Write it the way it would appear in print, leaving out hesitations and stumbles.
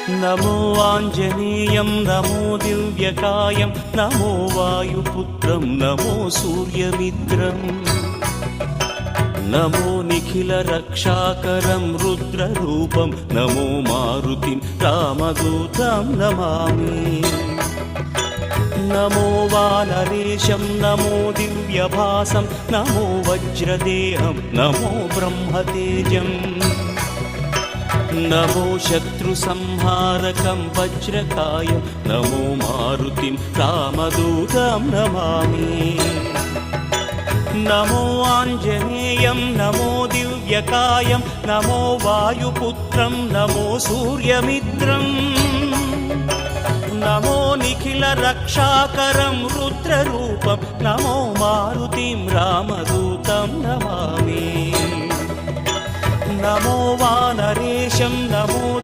नमो आञ्जनेयं नमो दिव्यकायं नमो वायुपुत्रं नमो सूर्यमित्रम् नमो निखिलरक्षाकरं रुद्ररूपं नमो मारुतिं रामदूतं Namami नमो वानरेशं नमो दिव्यभासं नमो वज्रदेहं नमो ब्रह्मतेजम् नमो शत्रुसंहारकं वज्रकायं नमो मारुतिं रामदूतं Namami नमो आञ्जनेयं नमो दिव्यकायं नमो वायुपुत्रं नमो सूर्यमित्रम् नमो निखिलरक्षाकरं रुद्ररूपं नमो मारुतिं रामदूतं Namami नमो वानरेशं नमो